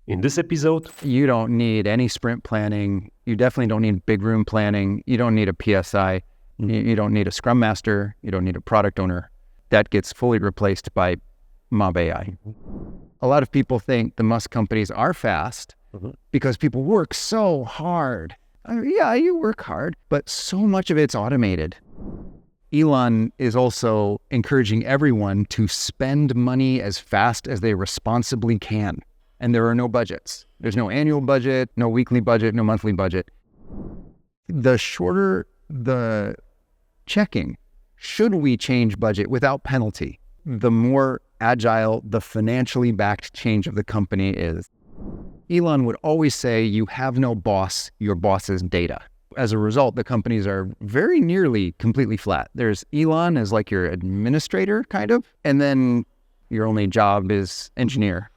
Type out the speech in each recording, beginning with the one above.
In this episode, you don't need any sprint planning. You definitely don't need big room planning. You don't need a PSI. You don't need a Scrum Master. You don't need a product owner. That gets fully replaced by Mob AI. A lot of people think the Musk companies are fast because people work so hard. Yeah, you work hard, but so much of it's automated. Elon is also encouraging everyone to spend money as fast as they responsibly can. And there are no budgets. There's no annual budget, no weekly budget, no monthly budget. The shorter the checking, should we change budget without penalty, the more agile the financially backed change of the company is. Elon would always say, you have no boss, your boss is data. As a result, the companies are very nearly completely flat. There's Elon as like your administrator, kind of, and then your only job is engineer.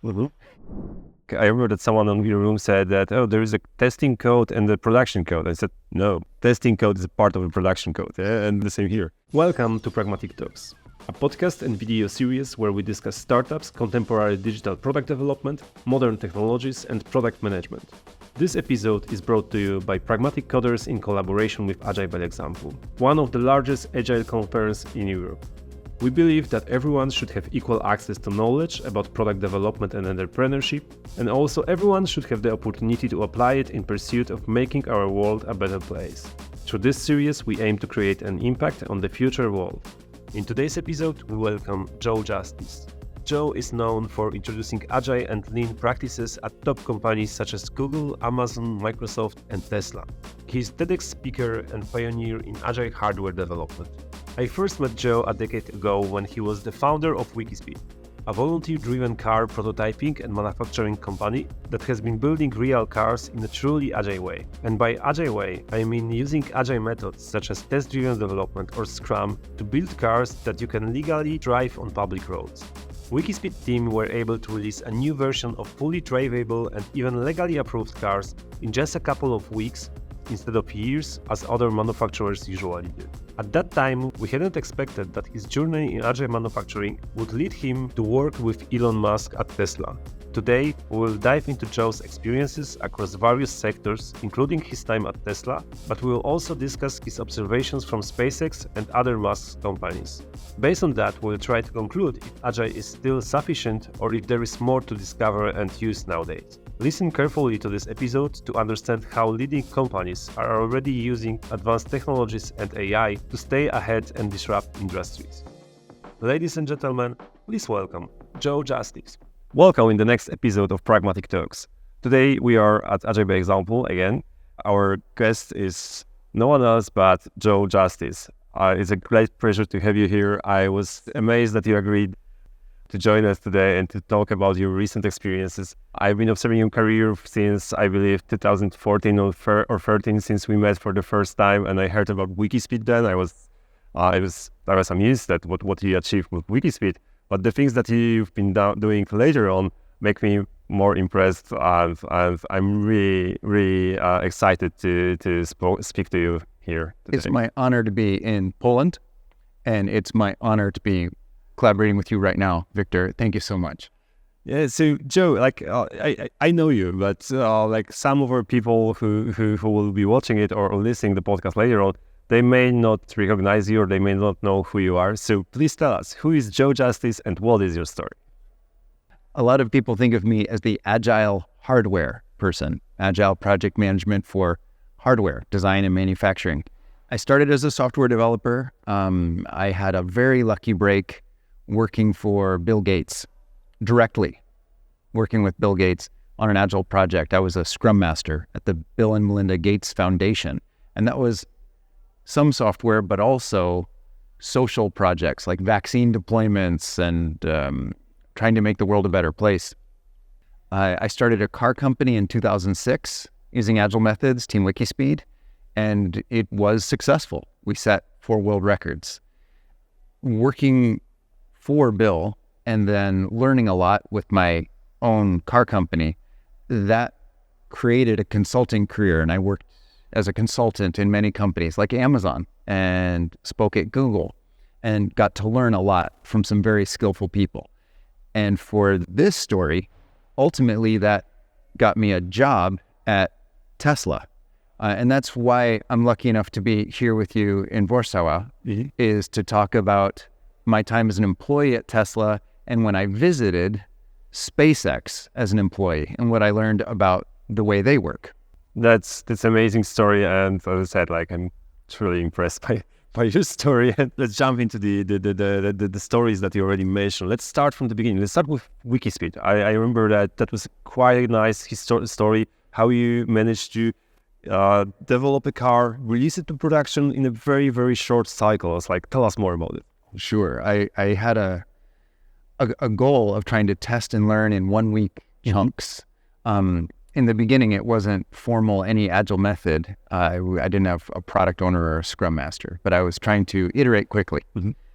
I remember that someone in your room said that, there is a testing code and the production code. I said, no, testing code is a part of the production code. And the same here. Welcome to Pragmatic Talks, a podcast and video series where we discuss startups, contemporary digital product development, modern technologies, and product management. This episode is brought to you by Pragmatic Coders in collaboration with Agile by Example, one of the largest Agile conferences in Europe. We believe that everyone should have equal access to knowledge about product development and entrepreneurship, and also everyone should have the opportunity to apply it in pursuit of making our world a better place. Through this series, we aim to create an impact on the future world. In today's episode, we welcome Joe Justice. Joe is known for introducing agile and lean practices at top companies such as Google, Amazon, Microsoft, and Tesla. He is TEDx speaker and pioneer in agile hardware development. I first met Joe a decade ago when he was the founder of WIKISPEED, a volunteer-driven car prototyping and manufacturing company that has been building real cars in a truly agile way. And by agile way, I mean using agile methods such as test-driven development or Scrum to build cars that you can legally drive on public roads. WIKISPEED team were able to release a new version of fully drivable and even legally approved cars in just a couple of weeks instead of years as other manufacturers usually do. At that time, we hadn't expected that his journey in agile manufacturing would lead him to work with Elon Musk at Tesla. Today, we will dive into Joe's experiences across various sectors, including his time at Tesla, but we will also discuss his observations from SpaceX and other Musk companies. Based on that, we will try to conclude if Agile is still sufficient or if there is more to discover and use nowadays. Listen carefully to this episode to understand how leading companies are already using advanced technologies and AI to stay ahead and disrupt industries. Ladies and gentlemen, please welcome Joe Justice. Welcome in the next episode of Pragmatic Talks. Today we are at Agile by Example again. Our guest is no one else but Joe Justice. It's a great pleasure to have you here. I was amazed that you agreed to join us today and to talk about your recent experiences. I've been observing your career since, I believe, 2014 or 13, since we met for the first time, and I heard about WIKISPEED then. I was amused at what you achieved with WIKISPEED, but the things that you've been doing later on make me more impressed, and I'm really excited to speak to you here today. It's my honor to be in Poland, and it's my honor to be collaborating with you right now, Victor. Thank you so much. Yeah, so Joe, I know you, but some of our people who will be watching it or listening to the podcast later on, they may not recognize you or they may not know who you are. So please tell us, who is Joe Justice and what is your story? A lot of people think of me as the agile hardware person, agile project management for hardware, design and manufacturing. I started as a software developer. I had a very lucky break working for Bill Gates, directly working with Bill Gates on an agile project. I was a Scrum Master at the Bill and Melinda Gates Foundation. And that was some software, but also social projects like vaccine deployments and trying to make the world a better place. I started a car company in 2006 using agile methods, Team WIKISPEED, and it was successful. We set 4 world records. Working for Bill and then learning a lot with my own car company, that created a consulting career. And I worked as a consultant in many companies like Amazon and spoke at Google and got to learn a lot from some very skillful people. And for this story, ultimately that got me a job at Tesla. And that's why I'm lucky enough to be here with you in Warsaw, is to talk about my time as an employee at Tesla and when I visited SpaceX as an employee and what I learned about the way they work. That's amazing story, and as I said, like I'm truly impressed by your story. And let's jump into the stories that you already mentioned. Let's start from the beginning. Let's start with WIKISPEED. I remember that was quite a nice story, how you managed to develop a car, release it to production in a very, very short cycle. It's like, tell us more about it. Sure. I had a goal of trying to test and learn in 1 week chunks. In the beginning, it wasn't formal, any Agile method. I didn't have a product owner or a Scrum Master, but I was trying to iterate quickly.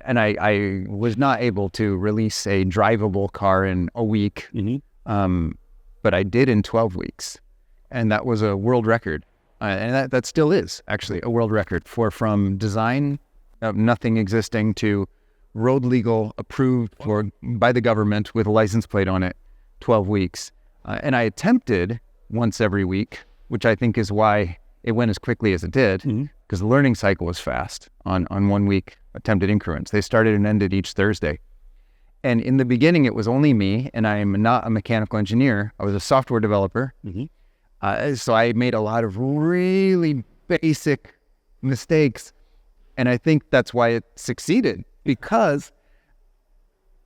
And I was not able to release a drivable car in a week, but I did in 12 weeks. And that was a world record. And that still is actually a world record from design of nothing existing to road legal, approved by the government with a license plate on it, 12 weeks. And I attempted once every week, which I think is why it went as quickly as it did, because the learning cycle was fast on 1 week attempted increments. They started and ended each Thursday. And in the beginning, it was only me, and I'm not a mechanical engineer. I was a software developer. So I made a lot of really basic mistakes. And I think that's why it succeeded, because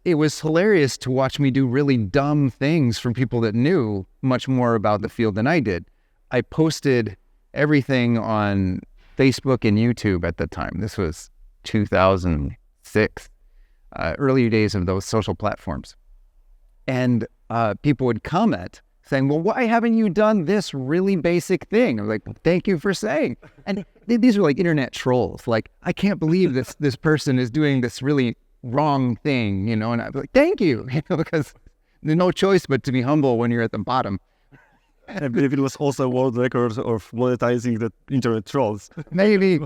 it was hilarious to watch me do really dumb things from people that knew much more about the field than I did. I posted everything on Facebook and YouTube at the time. This was 2006, early days of those social platforms. And people would comment saying, well, why haven't you done this really basic thing? I'm like, thank you for saying. And these are like internet trolls. Like, I can't believe this person is doing this really wrong thing, and I'm like, thank you, because there's no choice but to be humble when you're at the bottom. I believe it was also a world record of monetizing the internet trolls. Maybe.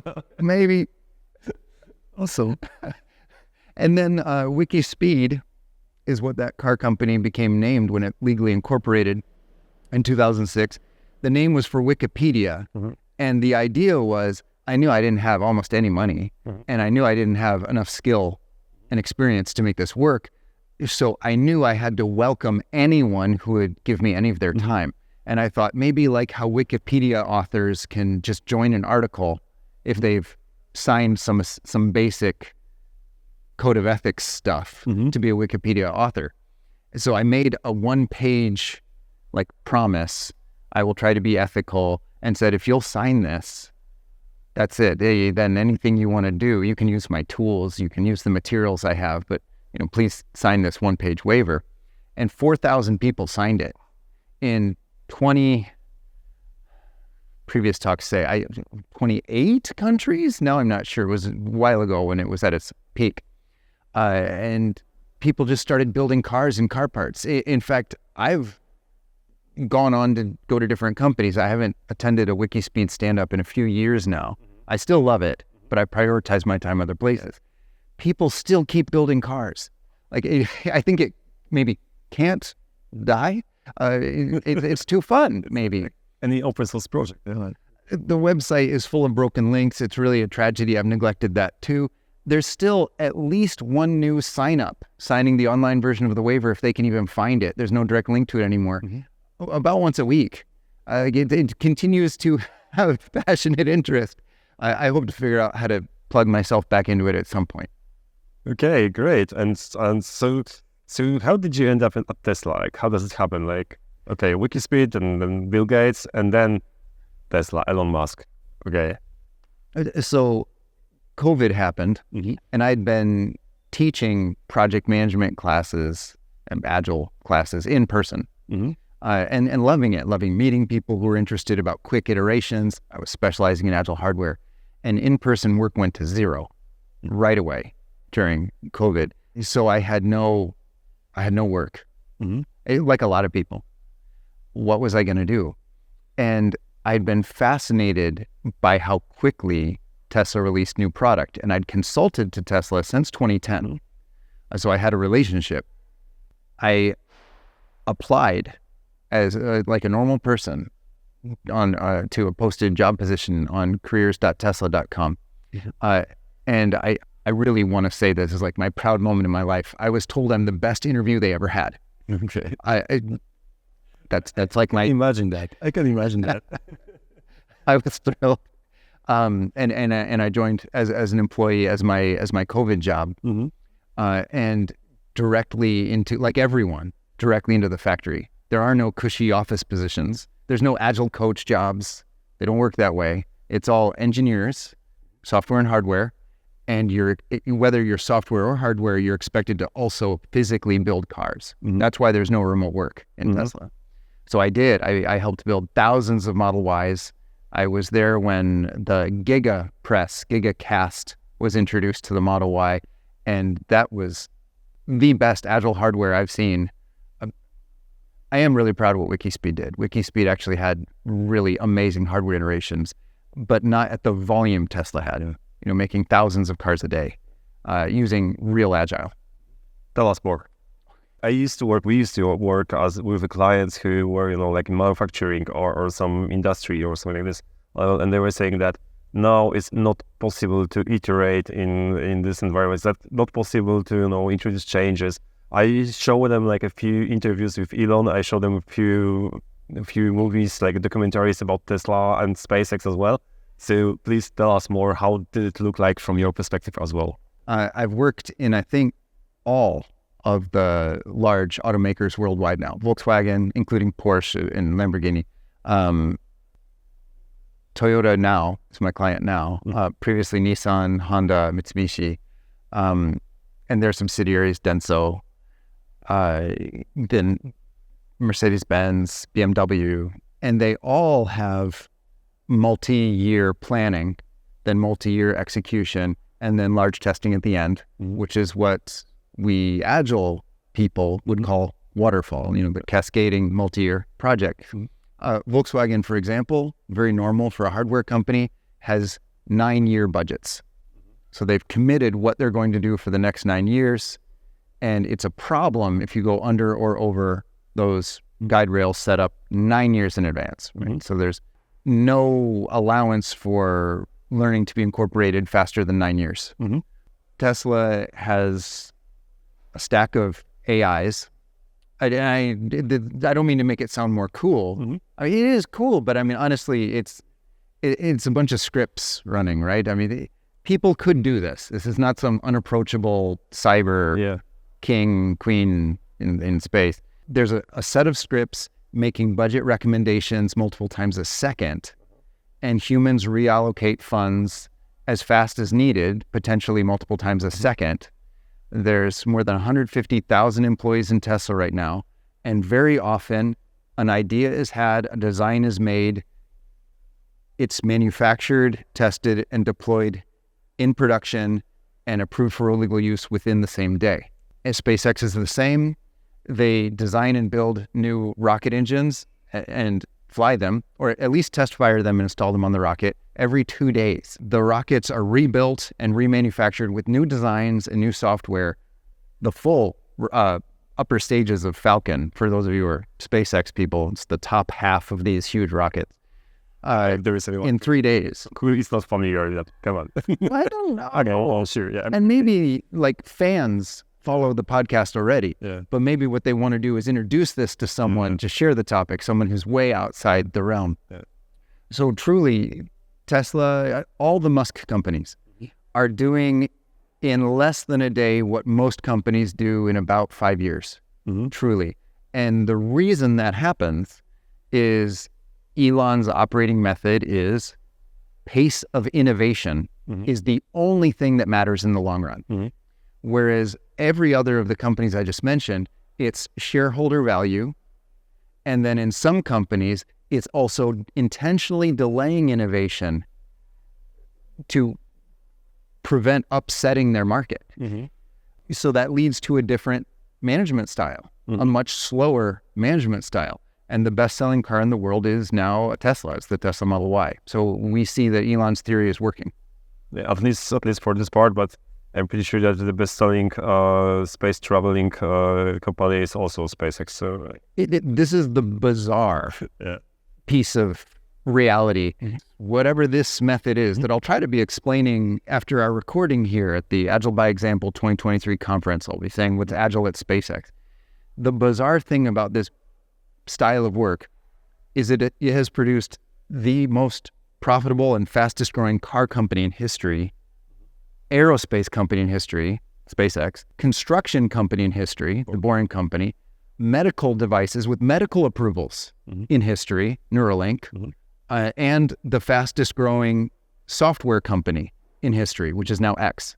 Also. And then WIKISPEED is what that car company became named when it legally incorporated in 2006. The name was for Wikipedia. And the idea was, I knew I didn't have almost any money, and I knew I didn't have enough skill and experience to make this work. So I knew I had to welcome anyone who would give me any of their time. And I thought, maybe like how Wikipedia authors can just join an article if they've signed some basic code of ethics stuff to be a Wikipedia author. So I made a 1-page promise, I will try to be ethical, and said, if you'll sign this, that's it. Then anything you want to do, you can use my tools, you can use the materials I have, but please sign this 1-page waiver. And 4,000 people signed it in 28 countries? Now I'm not sure. It was a while ago when it was at its peak. And people just started building cars and car parts. In fact, I've gone on to go to different companies. I haven't attended a WIKISPEED stand-up in a few years now. I still love it, but I prioritize my time other places. People still keep building cars. I think it maybe can't die. It's too fun, maybe. Any open source project. The website is full of broken links. It's really a tragedy. I've neglected that too. There's still at least one new sign-up, signing the online version of the waiver if they can even find it. There's no direct link to it anymore. About once a week. It continues to have passionate interest. I hope to figure out how to plug myself back into it at some point. Okay, great. And so how did you end up at Tesla? How does it happen? Okay, WIKISPEED and then Bill Gates and then Tesla, Elon Musk. Okay. So COVID happened, and I'd been teaching project management classes and Agile classes in person. And loving it, loving meeting people who were interested about quick iterations. I was specializing in Agile hardware, and in-person work went to zero right away during COVID. So I had no work, like a lot of people. What was I going to do? And I'd been fascinated by how quickly Tesla released new product, and I'd consulted to Tesla since 2010. So I had a relationship. I applied as like a normal person on to a posted job position on careers.tesla.com. And I really want to say this is like my proud moment in my life. I was told I'm the best interview they ever had. Okay. That's like my... I can imagine that. I was thrilled. And I joined as an employee as my COVID job, and directly into, like everyone, directly into the factory. There are no cushy office positions. There's no agile coach jobs. They don't work that way. It's all engineers, software and hardware, and whether you're software or hardware, you're expected to also physically build cars. That's why there's no remote work in Tesla. So I did. I helped build thousands of Model Ys. I was there when the GigaCast was introduced to the Model Y, and that was the best agile hardware I've seen. I am really proud of what WIKISPEED did. WIKISPEED actually had really amazing hardware iterations, but not at the volume Tesla had, making thousands of cars a day, using real Agile. Tell us more. We used to work with the clients who were, like in manufacturing or some industry or something like this. And they were saying that now it's not possible to iterate in this environment. It's not possible to, introduce changes. I show them like a few interviews with Elon. I show them a few movies, like documentaries about Tesla and SpaceX as well. So please tell us more. How did it look like from your perspective as well? I've worked in, I think, all of the large automakers worldwide now. Volkswagen, including Porsche and Lamborghini. Toyota now is my client now. Previously Nissan, Honda, Mitsubishi. And there are some subsidiaries, Denso, then Mercedes-Benz, BMW, and they all have multi-year planning, then multi-year execution, and then large testing at the end, which is what we Agile people would call waterfall, the cascading multi-year project. Volkswagen, for example, very normal for a hardware company, has 9-year budgets. So they've committed what they're going to do for the next 9 years. And it's a problem if you go under or over those guide rails set up 9 years in advance. Right? So there's no allowance for learning to be incorporated faster than 9 years. Tesla has a stack of AIs. I don't mean to make it sound more cool. I mean, it is cool, but I mean, honestly, it's a bunch of scripts running, right? I mean, people could do this. This is not some unapproachable cyber king, queen in space. There's a set of scripts making budget recommendations multiple times a second, and humans reallocate funds as fast as needed, potentially multiple times a second. There's more than 150,000 employees in Tesla right now, and very often an idea is had, a design is made, it's manufactured, tested, and deployed in production and approved for illegal use within the same day. And SpaceX is the same. They design and build new rocket engines and fly them, or at least test fire them and install them on the rocket every 2 days. The rockets are rebuilt and remanufactured with new designs and new software. The full upper stages of Falcon, for those of you who are SpaceX people, it's the top half of these huge rockets. There is anyone in 3 days. It's not familiar yet. Come on. I don't know. Okay, well, sure, yeah. And maybe like fans follow the podcast already, yeah. But maybe what they want to do is introduce this to someone to share the topic, someone who's way outside the realm. Yeah. So truly, Tesla, all the Musk companies are doing in less than a day what most companies do in about 5 years, truly. And the reason that happens is Elon's operating method is pace of innovation is the only thing that matters in the long run. Whereas every other of the companies I just mentioned, it's shareholder value. And then in some companies, it's also intentionally delaying innovation to prevent upsetting their market. So that leads to a different management style, a much slower management style. And the best-selling car in the world is now a Tesla. It's the Tesla Model Y. So we see that Elon's theory is working. Yeah, at least for this part, but I'm pretty sure that the best-selling space traveling company is also SpaceX. So this is the bizarre piece of reality. Whatever this method is that I'll try to be explaining after our recording here at the Agile by Example 2023 conference, I'll be saying what's Agile at SpaceX. The bizarre thing about this style of work is that it has produced the most profitable and fastest growing car company in history, aerospace company in history, SpaceX, construction company in history, the Boring Company, medical devices with medical approvals in history, Neuralink, and the fastest growing software company in history, which is now X.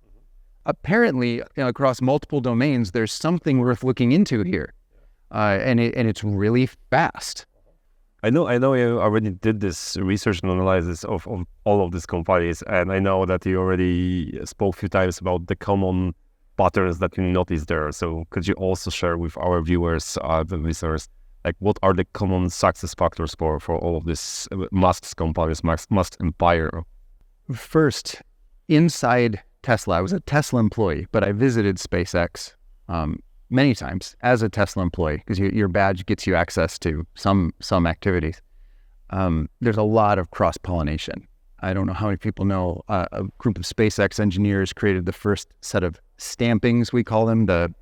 Apparently, across multiple domains, there's something worth looking into here, and it's really fast. I know you already did this research and analysis of all of these companies, and I know that you already spoke a few times about the common patterns that you noticed there. So could you also share with our viewers, the listeners, like what are the common success factors for all of these Musk's companies, Musk empire? First, inside Tesla, I was a Tesla employee, but I visited SpaceX many times as a Tesla employee because your badge gets you access to some activities. There's a lot of cross-pollination. I don't know how many people know a group of SpaceX engineers created the first set of stampings, we call them, the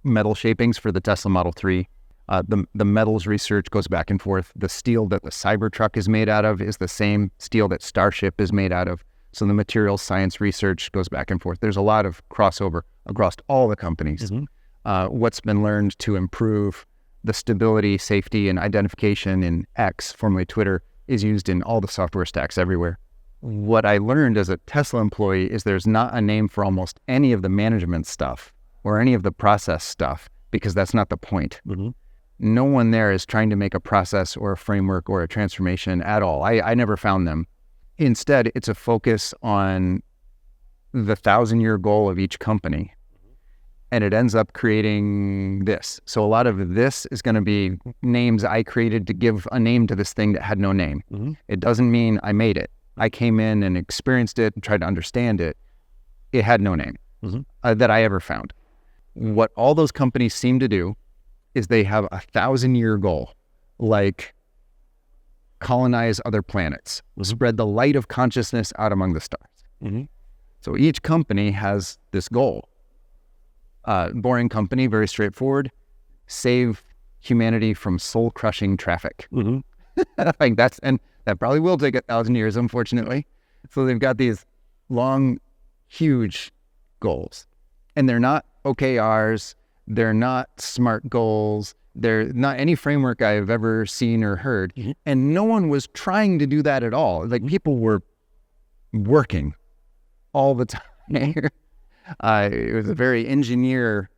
metal shapings for the Tesla Model 3. The metals research goes back and forth. The steel that the Cybertruck is made out of is the same steel that Starship is made out of. So the materials science research goes back and forth. There's a lot of crossover across all the companies. What's been learned to improve the stability, safety, and identification in X, formerly Twitter, is used in all the software stacks everywhere. What I learned as a Tesla employee is there's not a name for almost any of the management stuff or any of the process stuff because that's not the point. No one there is trying to make a process or a framework or a transformation at all. I never found them. Instead, it's a focus on the 1,000-year goal of each company. And it ends up creating this. So a lot of this is going to be names I created to give a name to this thing that had no name. It doesn't mean I made it. I came in and experienced it and tried to understand it. It had no name that I ever found. What all those companies seem to do is they have a 1,000-year goal, like colonize other planets, spread the light of consciousness out among the stars. So each company has this goal. Boring Company, very straightforward, save humanity from soul-crushing traffic. Like that probably will take 1,000 years, unfortunately. So they've got these long, huge goals. And they're not OKRs, they're not SMART goals, they're not any framework I've ever seen or heard. And no one was trying to do that at all. Like people were working all the time. It was a very engineer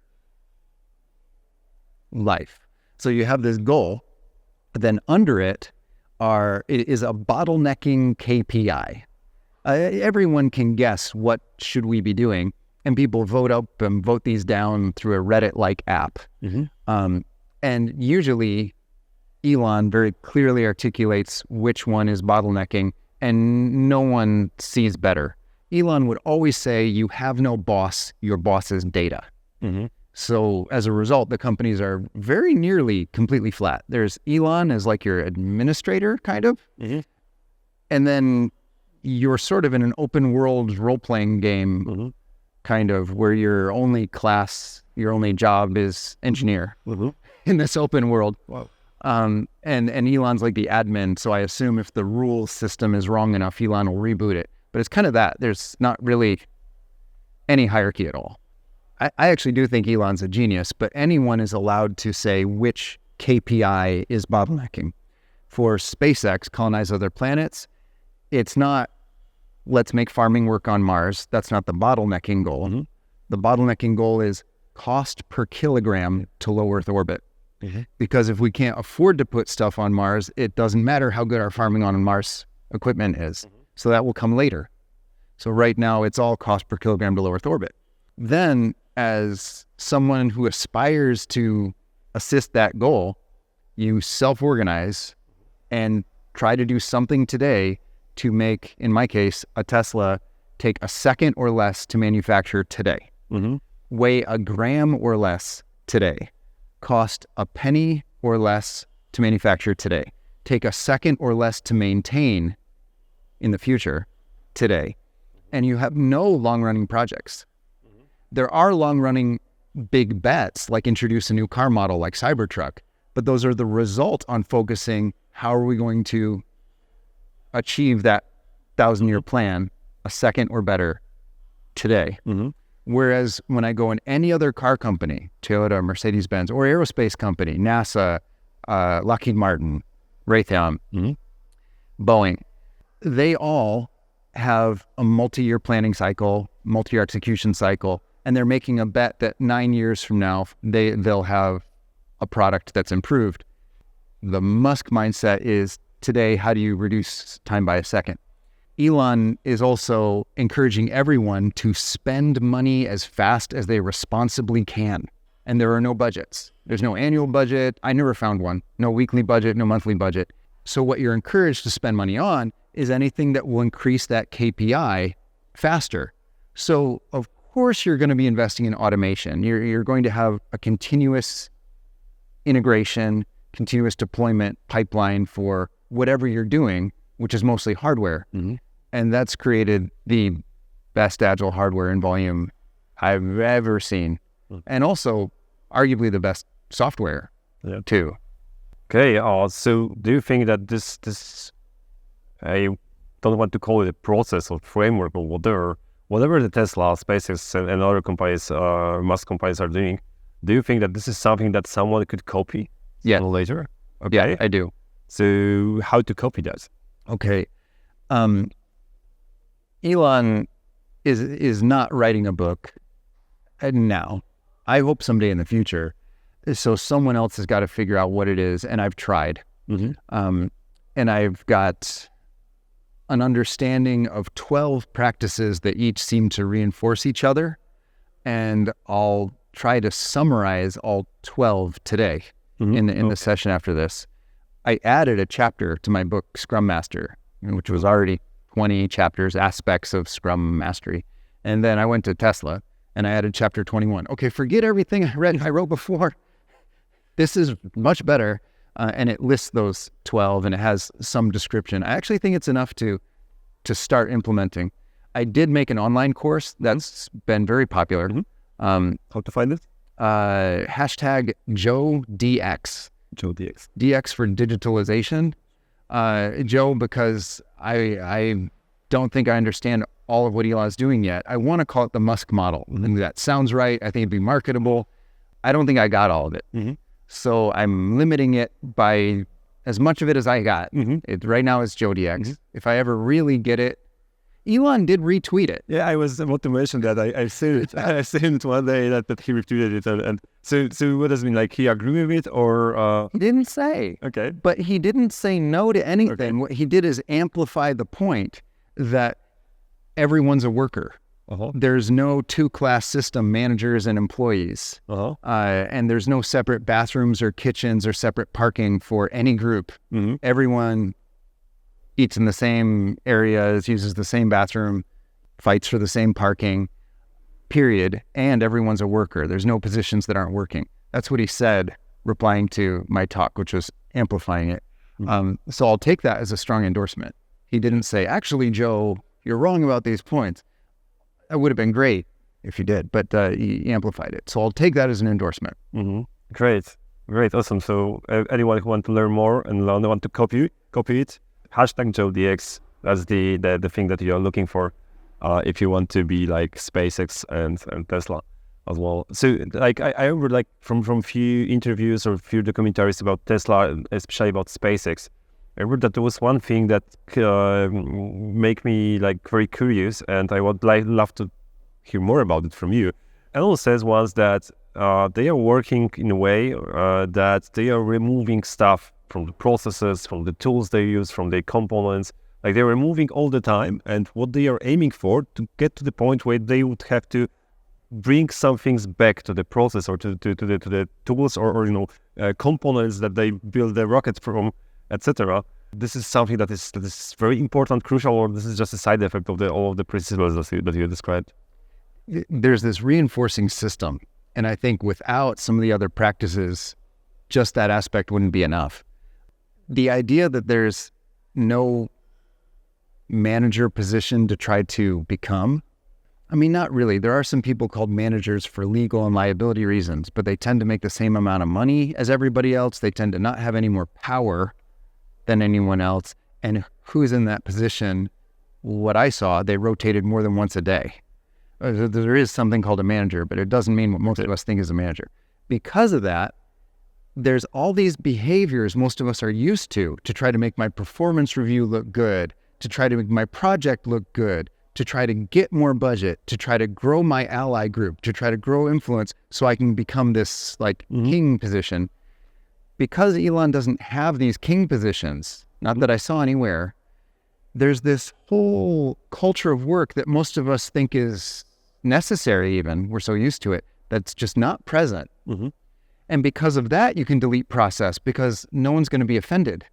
life. So you have this goal, but then under it is a bottlenecking KPI. Everyone can guess what should we be doing, and people vote up and vote these down through a Reddit-like app. And usually Elon very clearly articulates which one is bottlenecking, and no one sees better. Elon would always say, you have no boss, your boss is data. So as a result, the companies are very nearly completely flat. There's Elon as like your administrator, kind of. And then you're sort of in an open world role-playing game, kind of, where your only job is engineer in this open world. And Elon's like the admin, so I assume if the rule system is wrong enough, Elon will reboot it. But it's kind of that. There's not really any hierarchy at all. I actually do think Elon's a genius, but anyone is allowed to say which KPI is bottlenecking. For SpaceX, colonize other planets, it's not, let's make farming work on Mars. That's not the bottlenecking goal. The bottlenecking goal is cost per kilogram to low Earth orbit. Because if we can't afford to put stuff on Mars, it doesn't matter how good our farming on Mars equipment is. So that will come later. So right now, it's all cost per kilogram to low Earth orbit. Then, as someone who aspires to assist that goal, you self-organize and try to do something today to make, in my case, a Tesla take a second or less to manufacture today. Weigh a gram or less today. Cost a penny or less to manufacture today. Take a second or less to maintain in the future today. And you have no long-running projects. There are long-running big bets, like introduce a new car model like Cybertruck, but those are the result on focusing how are we going to achieve that 1,000-year plan a second or better today. Whereas when I go in any other car company, Toyota, Mercedes-Benz, or aerospace company, NASA, Lockheed Martin, Raytheon, Boeing, they all have a multi-year planning cycle, multi-year execution cycle, and they're making a bet that 9 years from now, they'll have a product that's improved. The Musk mindset is today, how do you reduce time by a second? Elon is also encouraging everyone to spend money as fast as they responsibly can. And there are no budgets. There's no annual budget. I never found one. No weekly budget, no monthly budget. So what you're encouraged to spend money on is anything that will increase that KPI faster. So of course you're going to be investing in automation. You're going to have a continuous integration, continuous deployment pipeline for whatever you're doing, which is mostly hardware. And that's created the best Agile hardware in volume I've ever seen. And also arguably the best software too. Okay, so do you think that this, I don't want to call it a process or framework or whatever the Tesla, SpaceX and other companies, Musk companies are doing, do you think that this is something that someone could copy later? Okay. Yeah, I do. So how to copy that? Okay. Elon is not writing a book now. I hope someday in the future. So someone else has got to figure out what it is, and I've tried. And I've got an understanding of 12 practices that each seem to reinforce each other, and I'll try to summarize all 12 today in the session after this. I added a chapter to my book, Scrum Master, which was already 20 chapters, aspects of Scrum Mastery. And then I went to Tesla and I added chapter 21. Okay, forget everything I wrote before. This is much better. And it lists those 12 and it has some description. I actually think it's enough to start implementing. I did make an online course that's been very popular. How to find it? Hashtag JoeDX. JoeDX. DX for digitalization. Joe, because I don't think I understand all of what Elon's doing yet. I want to call it the Musk model. I think that sounds right. I think it'd be marketable. I don't think I got all of it. So I'm limiting it by as much of it as I got. It right now is JoeDX. If I ever really get it, Elon did retweet it. Yeah, I was about to mention that. I've seen it. I've seen it one day that he retweeted it. And so what does it mean? Like he agreed with it or? He didn't say. Okay. But he didn't say no to anything. Okay. What he did is amplify the point that everyone's a worker. There's no two-class system, managers and employees. And there's no separate bathrooms or kitchens or separate parking for any group. Everyone eats in the same areas, uses the same bathroom, fights for the same parking, period. And everyone's a worker. There's no positions that aren't working. That's what he said, replying to my talk, which was amplifying it. So I'll take that as a strong endorsement. He didn't say, actually, Joe, you're wrong about these points. That would have been great if he did, but he amplified it. So I'll take that as an endorsement. Great, awesome. So anyone who wants to learn more and want to copy it, hashtag JoeDX. That's the thing that you're looking for if you want to be like SpaceX and Tesla as well. So like I remember like from few interviews or few documentaries about Tesla, especially about SpaceX, I remember that there was one thing that make me like very curious, and I would love to hear more about it from you. Elon says once that they are working in a way that they are removing stuff from the processes, from the tools they use, from the components. Like they're removing all the time, and what they are aiming for to get to the point where they would have to bring some things back to the process or to the tools or components that they build the rocket from, etc. this is something that is very important, crucial, or this is just a side effect of all of the principles that you described? There's this reinforcing system. And I think without some of the other practices, just that aspect wouldn't be enough. The idea that there's no manager position to try to become, I mean, not really. There are some people called managers for legal and liability reasons, but they tend to make the same amount of money as everybody else. They tend to not have any more power than anyone else. And who's in that position? What I saw, they rotated more than once a day. There is something called a manager, but it doesn't mean what most of us think is a manager. Because of that, there's all these behaviors most of us are used to try to make my performance review look good, to try to make my project look good, to try to get more budget, to try to grow my ally group, to try to grow influence so I can become this king position. Because Elon doesn't have these king positions, not that I saw anywhere, there's this whole culture of work that most of us think is necessary even, we're so used to it, that's just not present. And because of that, you can delete process because no one's going to be offended.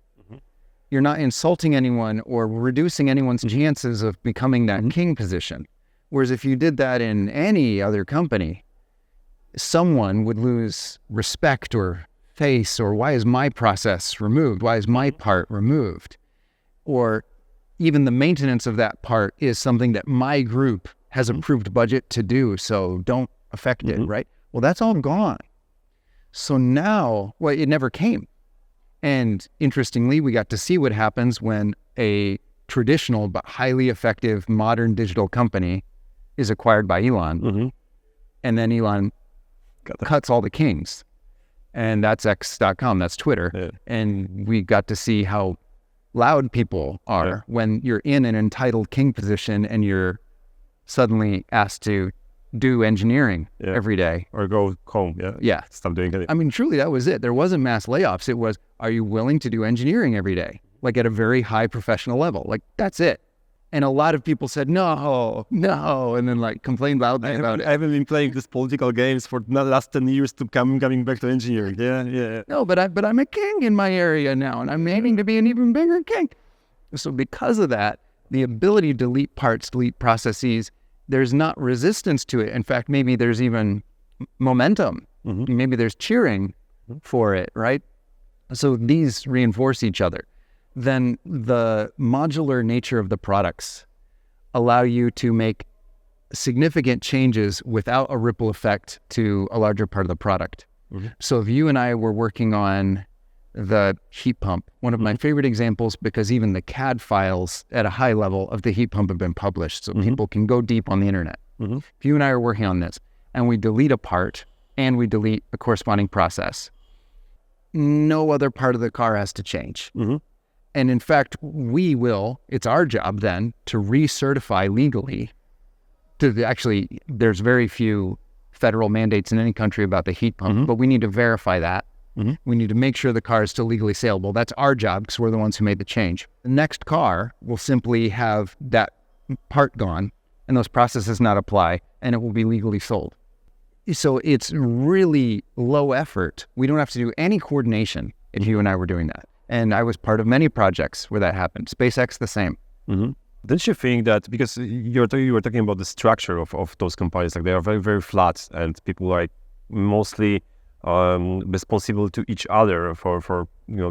You're not insulting anyone or reducing anyone's chances of becoming that king position. Whereas if you did that in any other company, someone would lose respect or face, or why is my process removed? Why is my part removed? Or even the maintenance of that part is something that my group has approved budget to do, so don't affect it, right? Well, that's all gone. So now, well, it never came. And interestingly, we got to see what happens when a traditional but highly effective modern digital company is acquired by Elon. And then Elon cuts all the kings. And that's X.com, that's Twitter. Yeah. And we got to see how loud people are when you're in an entitled king position and you're suddenly asked to do engineering every day. Or go home, stop doing it. I mean, truly, that was it. There wasn't mass layoffs. It was, are you willing to do engineering every day? Like at a very high professional level. Like, that's it. And a lot of people said, no, and then complained loudly about it. I haven't been playing these political games for the last 10 years to coming back to engineering. Yeah. No, but I'm a king in my area now, and I'm aiming to be an even bigger king. So because of that, the ability to delete parts, delete processes, there's not resistance to it. In fact, maybe there's even momentum. Maybe there's cheering for it, right? So these reinforce each other. Then the modular nature of the products allow you to make significant changes without a ripple effect to a larger part of the product. So if you and I were working on the heat pump, one of my favorite examples, because even the CAD files at a high level of the heat pump have been published, so people can go deep on the internet. If you and I are working on this and we delete a part and we delete a corresponding process, no other part of the car has to change. And in fact, it's our job then to recertify legally there's very few federal mandates in any country about the heat pump, but we need to verify that. We need to make sure the car is still legally saleable. That's our job because we're the ones who made the change. The next car will simply have that part gone and those processes not apply, and it will be legally sold. So it's really low effort. We don't have to do any coordination if you and I were doing that. And I was part of many projects where that happened. SpaceX, the same. Don't you think that, because you were talking about the structure of those companies, they are very, very flat, and people are mostly responsible to each other for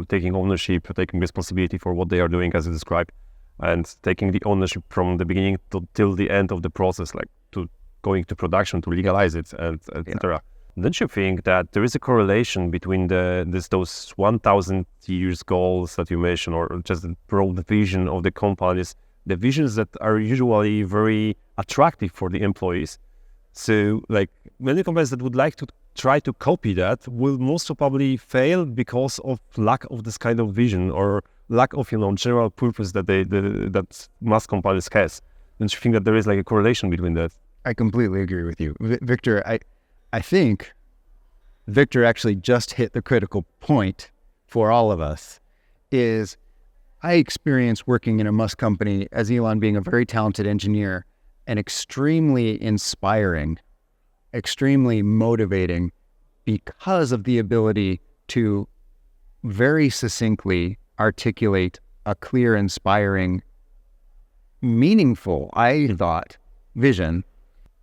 taking ownership, taking responsibility for what they are doing, as you described, and taking the ownership from the beginning till the end of the process, to going to production to legalize it, and etc. Don't you think that there is a correlation between those 1,000 years goals that you mentioned, or just the broad vision of the companies, the visions that are usually very attractive for the employees? So, many companies that would like to try to copy that will most probably fail because of lack of this kind of vision, or lack of general purpose that mass companies has. Don't you think that there is a correlation between that? I completely agree with you, Victor. I think Victor actually just hit the critical point for all of us. Is I experienced working in a Musk company as Elon, being a very talented engineer and extremely inspiring, extremely motivating, because of the ability to very succinctly articulate a clear, inspiring, meaningful, I thought, vision.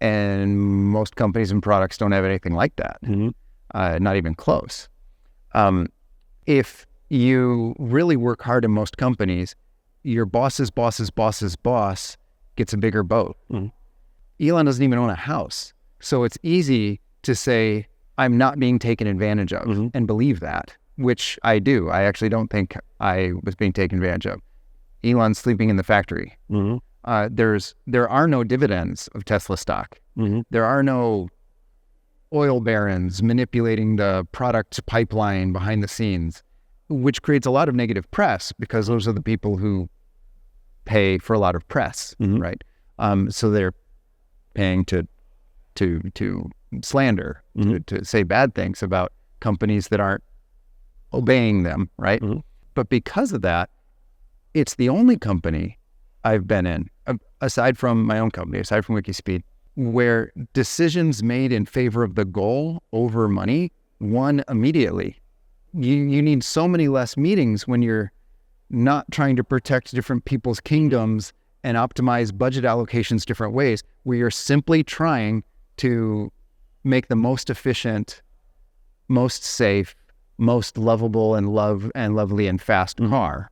And most companies and products don't have anything like that, not even close. If you really work hard in most companies, your boss's boss's boss's boss gets a bigger boat. Elon doesn't even own a house. So it's easy to say, I'm not being taken advantage of and believe that, which I do. I actually don't think I was being taken advantage of. Elon's sleeping in the factory. There are no dividends of Tesla stock. There are no oil barons manipulating the product pipeline behind the scenes, which creates a lot of negative press because those are the people who pay for a lot of press, right? So they're paying to slander, to say bad things about companies that aren't obeying them, right? But because of that, it's the only company I've been in, aside from my own company, aside from WIKISPEED, where decisions made in favor of the goal over money won immediately. You need so many less meetings when you're not trying to protect different people's kingdoms and optimize budget allocations different ways, where you're simply trying to make the most efficient, most safe, most lovable and lovely and fast car.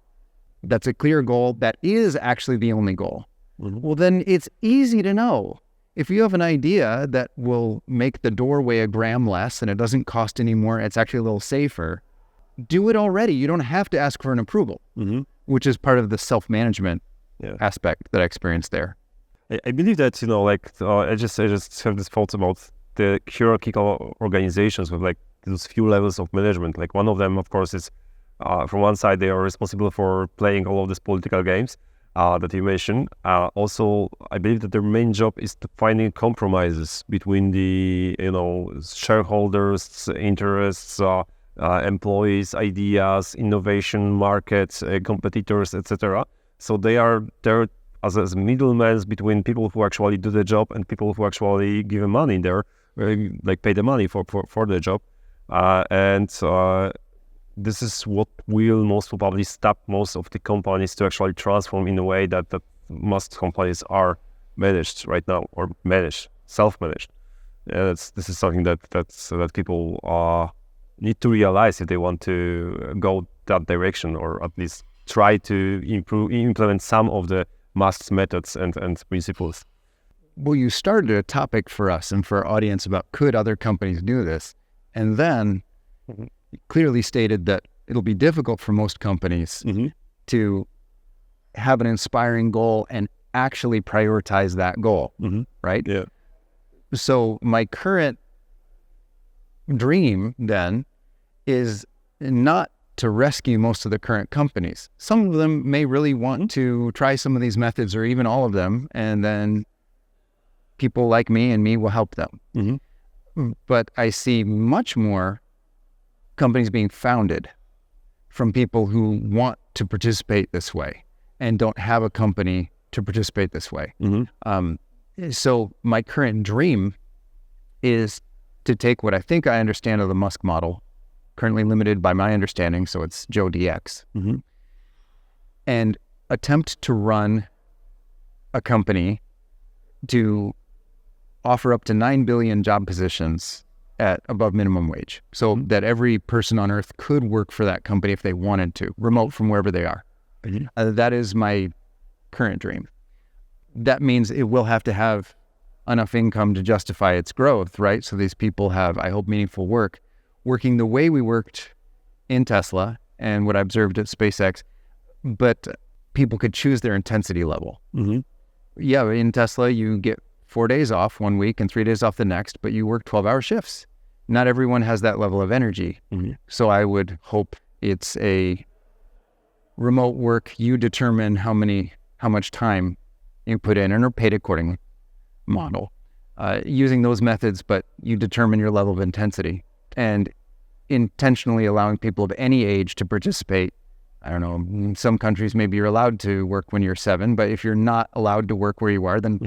That's a clear goal. That is actually the only goal. Well, then it's easy to know. If you have an idea that will make the door weigh a gram less and it doesn't cost any more, it's actually a little safer, do it already. You don't have to ask for an approval, which is part of the self-management aspect that I experienced there. I believe that, I just have this thoughts about the hierarchical organizations with like those few levels of management. Like one of them, of course, is from one side, they are responsible for playing all of these political games that you mentioned. Also, I believe that their main job is to finding compromises between the, shareholders' interests, employees' ideas, innovation, markets, competitors, etc. So they are there as middlemen between people who actually do the job and people who actually give them money there, like pay the money for the job. This is what will most probably stop most of the companies to actually transform in a way that most companies are managed right now, or self-managed. This is something that people need to realize if they want to go that direction, or at least try to implement some of the Musk's methods and principles. Well, you started a topic for us and for our audience about could other companies do this, and then clearly stated that it'll be difficult for most companies to have an inspiring goal and actually prioritize that goal, right? Yeah. So my current dream then is not to rescue most of the current companies. Some of them may really want to try some of these methods or even all of them, and then people like me and me will help them. But I see much more companies being founded from people who want to participate this way and don't have a company to participate this way. So my current dream is to take what I think I understand of the Musk model, currently limited by my understanding, so it's Joe DX, and attempt to run a company to offer up to 9 billion job positions at above minimum wage, so that every person on earth could work for that company if they wanted to, remote from wherever they are. That is my current dream. That means it will have to have enough income to justify its growth, right? So these people have, I hope, meaningful work, working the way we worked in Tesla and what I observed at SpaceX, but people could choose their intensity level. Yeah, in Tesla, you get 4 days off one week and 3 days off the next, but you work 12-hour shifts. Not everyone has that level of energy. So I would hope it's a remote work, you determine how much time you put in and are paid accordingly model, using those methods, but you determine your level of intensity and intentionally allowing people of any age to participate. I don't know, in some countries, maybe you're allowed to work when you're 7, but if you're not allowed to work where you are, then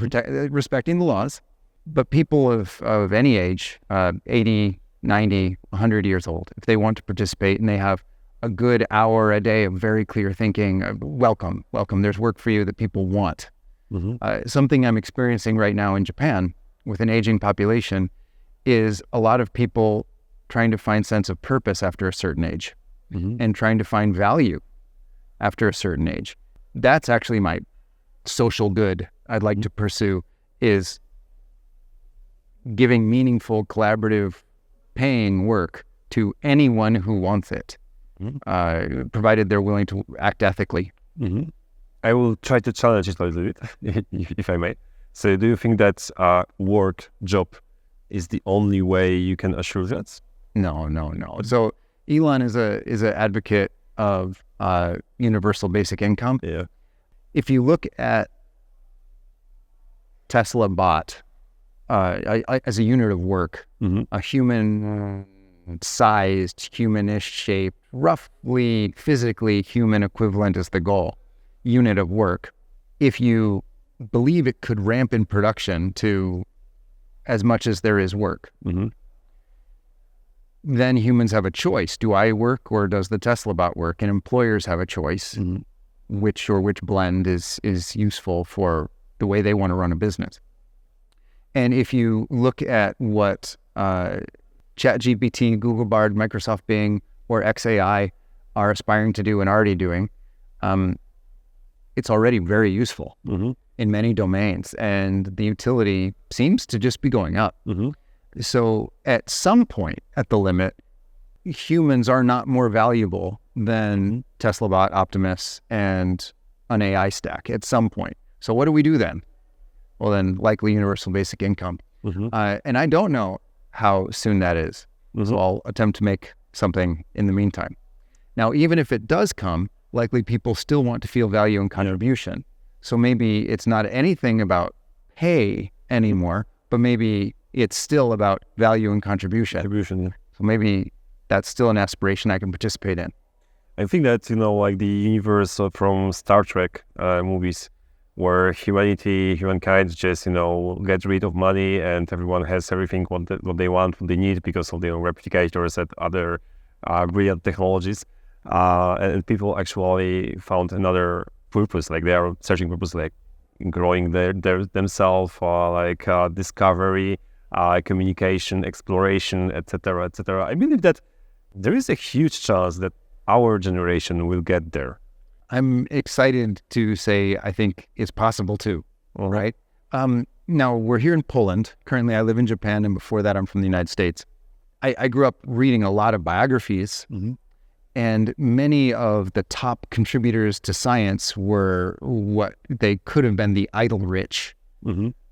respecting the laws. But people of any age, 80, 90, 100 years old, if they want to participate and they have a good hour a day of very clear thinking, welcome. There's work for you that people want. Something I'm experiencing right now in Japan with an aging population is a lot of people trying to find sense of purpose after a certain age and trying to find value after a certain age. That's actually my social good I'd like to pursue, is giving meaningful, collaborative, paying work to anyone who wants it, provided they're willing to act ethically. I will try to challenge it a little bit, if I may. So do you think that work, job, is the only way you can assure that? No. So Elon is an advocate of universal basic income. Yeah. If you look at Tesla bought as a unit of work, a human-sized, humanish shaped, roughly physically human equivalent is the goal, unit of work. If you believe it could ramp in production to as much as there is work, then humans have a choice. Do I work or does the Tesla bot work? And employers have a choice, which blend is useful for the way they want to run a business. And if you look at what ChatGPT, Google Bard, Microsoft Bing, or XAI are aspiring to do and already doing, it's already very useful in many domains, and the utility seems to just be going up. So at some point, at the limit, humans are not more valuable than Tesla bot, Optimus, and an AI stack at some point. So what do we do then? Well, then likely universal basic income. And I don't know how soon that is. So I'll attempt to make something in the meantime. Now, even if it does come, likely people still want to feel value and contribution. So maybe it's not anything about pay anymore, but maybe it's still about value and contribution. So maybe that's still an aspiration I can participate in. I think that, like the universe from Star Trek movies, where humankind just, gets rid of money and everyone has everything what they want, what they need because of their replicators and other brilliant technologies. And people actually found another purpose, like they are searching purpose, like growing themselves, discovery, communication, exploration, etc., etc. I believe that there is a huge chance that our generation will get there. I'm excited to say I think it's possible too. All right. Now we're here in Poland. Currently I live in Japan, and before that I'm from the United States. I grew up reading a lot of biographies, and many of the top contributors to science were what they could have been the idle rich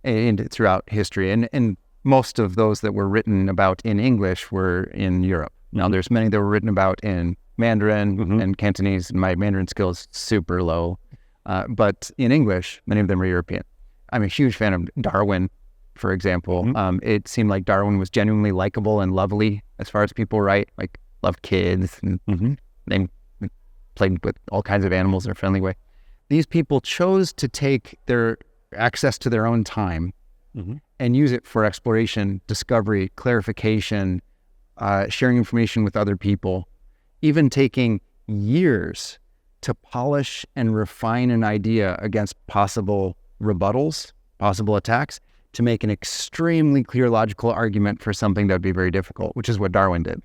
and throughout history. And most of those that were written about in English were in Europe. Now there's many that were written about in Mandarin and Cantonese. My Mandarin skill is super low. But in English, many of them are European. I'm a huge fan of Darwin, for example. It seemed like Darwin was genuinely likable and lovely as far as people write, like loved kids and they played with all kinds of animals in a friendly way. These people chose to take their access to their own time and use it for exploration, discovery, clarification, sharing information with other people, even taking years to polish and refine an idea against possible rebuttals, possible attacks, to make an extremely clear logical argument for something that would be very difficult, which is what Darwin did.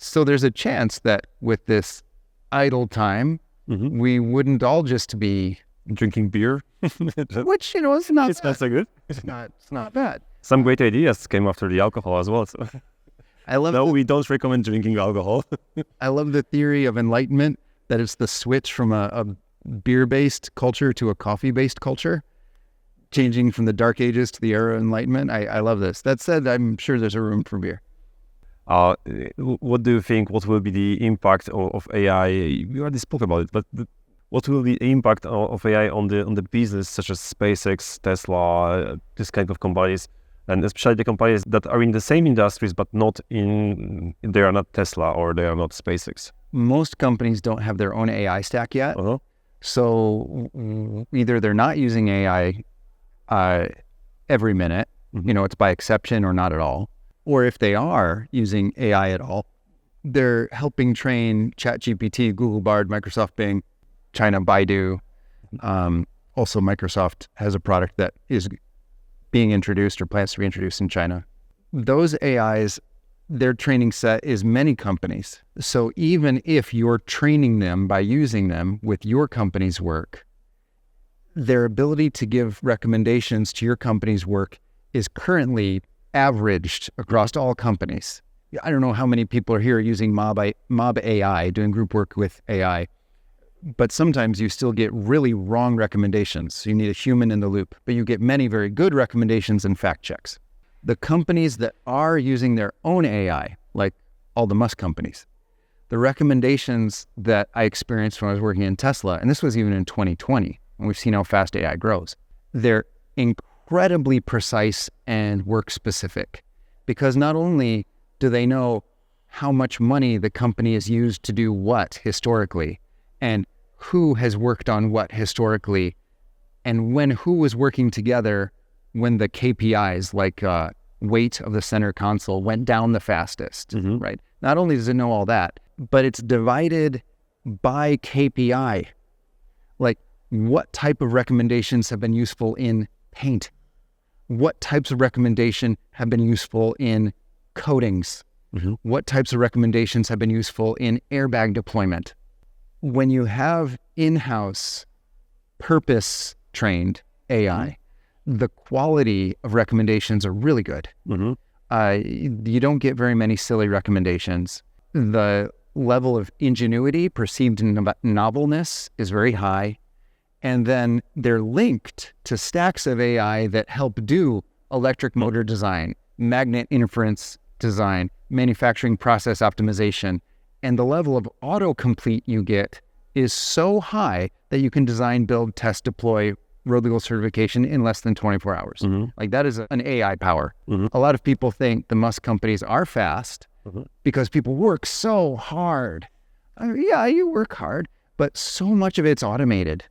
So there's a chance that with this idle time, we wouldn't all just be drinking beer, which, it's not it's not so good. It's not bad. Some great ideas came after the alcohol as well. So. We don't recommend drinking alcohol. I love the theory of enlightenment, that it's the switch from a beer-based culture to a coffee-based culture, changing from the Dark Ages to the era of Enlightenment. I love this. That said, I'm sure there's a room for beer. What do you think? What will be the impact of AI? We already spoke about it, but what will be the impact of AI on the business, such as SpaceX, Tesla, this kind of companies, and especially the companies that are in the same industries but they are not Tesla or they are not SpaceX? Most companies don't have their own AI stack yet. So either they're not using AI every minute, it's by exception or not at all. Or if they are using AI at all, They're helping train ChatGPT, Google Bard, Microsoft Bing, China Baidu. Also, Microsoft has a product that is being introduced or plans to be introduced in China. Those AIs, their training set is many companies. So even if you're training them by using them with your company's work, their ability to give recommendations to your company's work is currently averaged across all companies. I don't know how many people are here using Mob AI, doing group work with AI, but sometimes you still get really wrong recommendations. So you need a human in the loop, but you get many very good recommendations and fact checks. The companies that are using their own AI, like all the Musk companies, the recommendations that I experienced when I was working in Tesla, and this was even in 2020, and we've seen how fast AI grows, they're incredibly precise and work specific, because not only do they know how much money the company has used to do what historically, and who has worked on what historically, and when who was working together when the KPIs like weight of the center console went down the fastest, right? Not only does it know all that, but it's divided by KPI. Like what type of recommendations have been useful in paint? What types of recommendation have been useful in coatings? What types of recommendations have been useful in airbag deployment? When you have in-house purpose-trained AI, the quality of recommendations are really good. You don't get very many silly recommendations. The level of ingenuity, perceived novelness is very high. And then they're linked to stacks of AI that help do electric motor design, magnet inference design, manufacturing process optimization. And the level of autocomplete you get is so high that you can design, build, test, deploy road legal certification in less than 24 hours. Like that is an AI power. A lot of people think the Musk companies are fast because people work so hard. Yeah, you work hard, but so much of it's automated.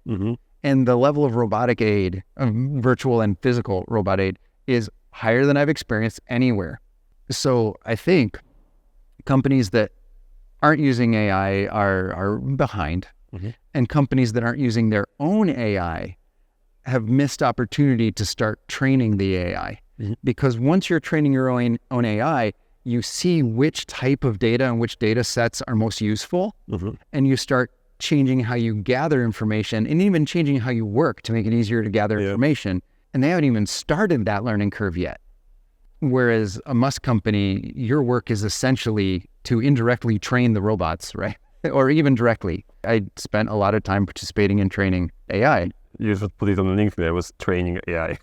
And the level of robotic aid, virtual and physical robot aid, is higher than I've experienced anywhere. So I think companies that aren't using AI are behind, and companies that aren't using their own AI have missed opportunity to start training the AI. Because once you're training your own AI, you see which type of data and which data sets are most useful, and you start changing how you gather information and even changing how you work to make it easier to gather information. And they haven't even started that learning curve yet. Whereas a Musk company, your work is essentially to indirectly train the robots, right? Or even directly. I spent a lot of time participating in training AI. You should put it on the link there, was training AI.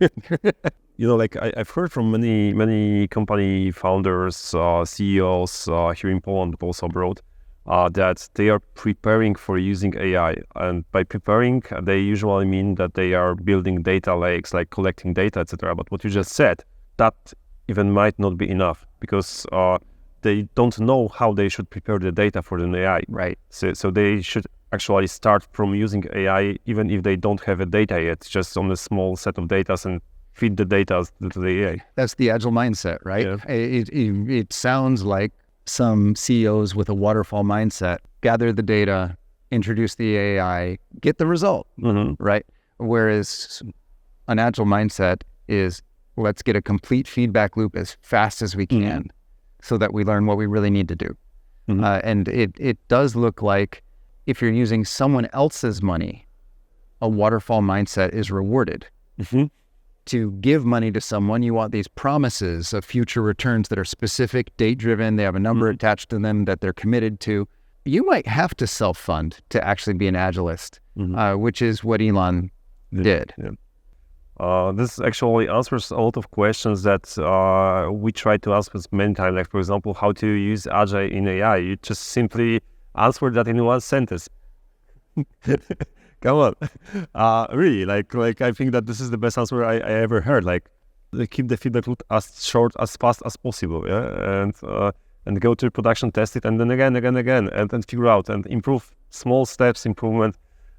Like I've heard from many company founders, CEOs here in Poland, but also abroad, that they are preparing for using AI. And by preparing, they usually mean that they are building data lakes, like collecting data, etc. But what you just said, that even might not be enough, because they don't know how they should prepare the data for an AI. Right. So they should actually start from using AI, even if they don't have a data yet, just on a small set of data and feed the data to the AI. That's the Agile mindset, right? Yeah. It sounds like some CEOs with a waterfall mindset gather the data, introduce the AI, get the result, right? Whereas an Agile mindset is, let's get a complete feedback loop as fast as we can so that we learn what we really need to do. And it does look like if you're using someone else's money, a waterfall mindset is rewarded. To give money to someone, you want these promises of future returns that are specific, date-driven. They have a number attached to them that they're committed to. You might have to self-fund to actually be an Agilist, which is what Elon did. This actually answers a lot of questions that we try to ask us many times. Like, for example, how to use Agile in AI. You just simply answer that in one sentence. Come on. Really, like I think that this is the best answer I ever heard. Like, keep the feedback loop as short, as fast as possible, and go to production, test it, and then again, and figure out and improve small steps, improvement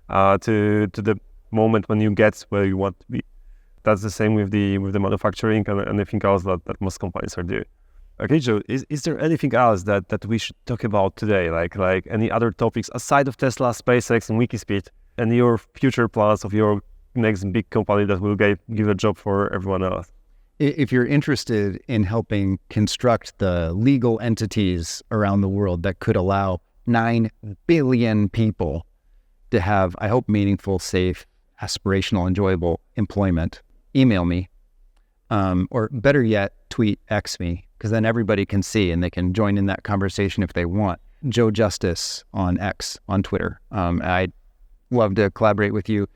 to the moment when you get where you want to be. That's the same with the manufacturing and anything else that most companies are doing. Okay, Joe, is there anything else that we should talk about today? Like any other topics aside of Tesla, SpaceX, and WIKISPEED, and your future plans of your next big company that will give a job for everyone else? If you're interested in helping construct the legal entities around the world that could allow 9 billion people to have, I hope, meaningful, safe, aspirational, enjoyable employment, email me. Or better yet, tweet X me, because then everybody can see and they can join in that conversation if they want. Joe Justice on X, on Twitter. I'd love to collaborate with you.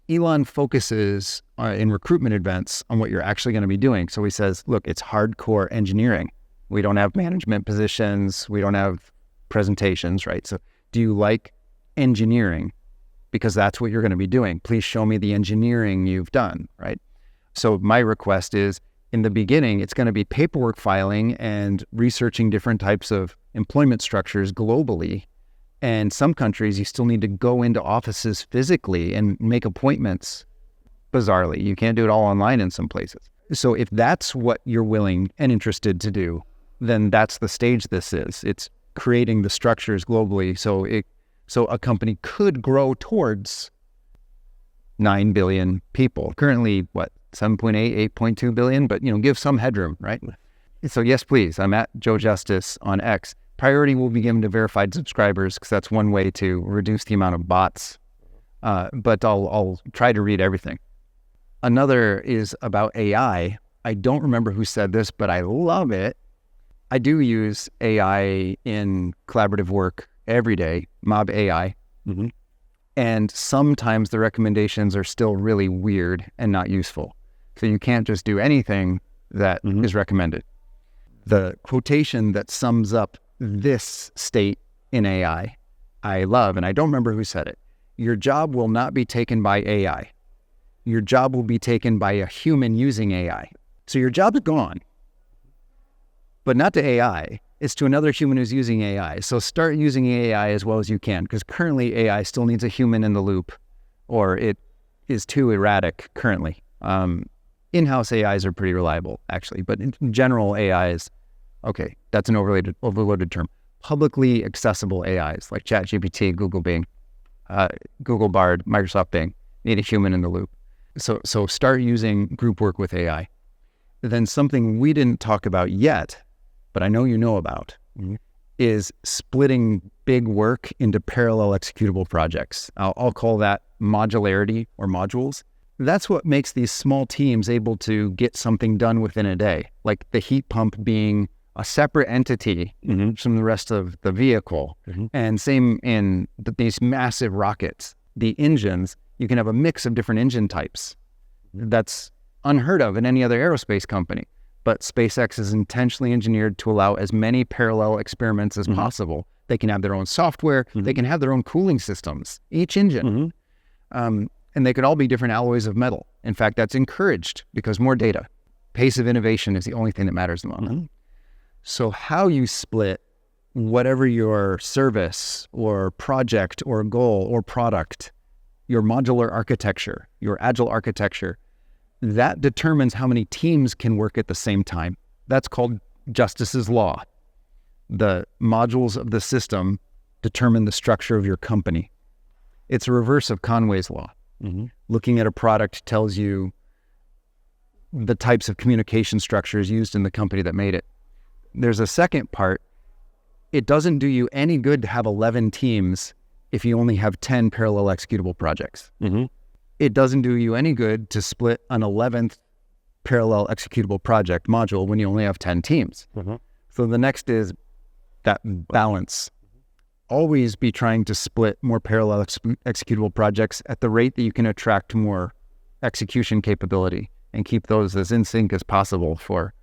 Elon focuses in recruitment events on what you're actually going to be doing. So he says, look, it's hardcore engineering. We don't have management positions. We don't have presentations, right? So do you like engineering? Because that's what you're going to be doing. Please show me the engineering you've done, right? So my request is, in the beginning, it's going to be paperwork filing and researching different types of employment structures globally. And some countries, you still need to go into offices physically and make appointments. Bizarrely, you can't do it all online in some places. So if that's what you're willing and interested to do, then that's the stage this is. It's creating the structures globally so a company could grow towards 9 billion people. Currently, 7.8, 8.2 billion, but give some headroom, right? So yes, please. I'm at Joe Justice on X. Priority will be given to verified subscribers because that's one way to reduce the amount of bots. But I'll try to read everything. Another is about AI. I don't remember who said this, but I love it. I do use AI in collaborative work every day, mob AI. Mm-hmm. And sometimes the recommendations are still really weird and not useful. So you can't just do anything that is recommended. The quotation that sums up this state in AI, I love, and I don't remember who said it. Your job will not be taken by AI. Your job will be taken by a human using AI. So your job is gone, but not to AI. It's to another human who's using AI. So start using AI as well as you can, because currently AI still needs a human in the loop, or it is too erratic currently. In-house AIs are pretty reliable, actually, but in general AIs, okay, that's an overloaded term. Publicly accessible AIs like ChatGPT, Google Bing, Google Bard, Microsoft Bing, need a human in the loop. So start using group work with AI. Then something we didn't talk about yet, but I know you know about, is splitting big work into parallel executable projects. I'll call that modularity or modules. That's what makes these small teams able to get something done within a day, like the heat pump being a separate entity from the rest of the vehicle. And same in these massive rockets. The engines, you can have a mix of different engine types. That's unheard of in any other aerospace company. But SpaceX is intentionally engineered to allow as many parallel experiments as possible. They can have their own software. They can have their own cooling systems, each engine. And they could all be different alloys of metal. In fact, that's encouraged because more data. Pace of innovation is the only thing that matters the most. So how you split whatever your service or project or goal or product, your modular architecture, your agile architecture, that determines how many teams can work at the same time. That's called Justice's Law. The modules of the system determine the structure of your company. It's a reverse of Conway's Law. Looking at a product tells you the types of communication structures used in the company that made it. There's a second part. It doesn't do you any good to have 11 teams if you only have 10 parallel executable projects. It doesn't do you any good to split an 11th parallel executable project module when you only have 10 teams. So the next is that balance. Always be trying to split more parallel executable projects at the rate that you can attract more execution capability and keep those as in sync as possible for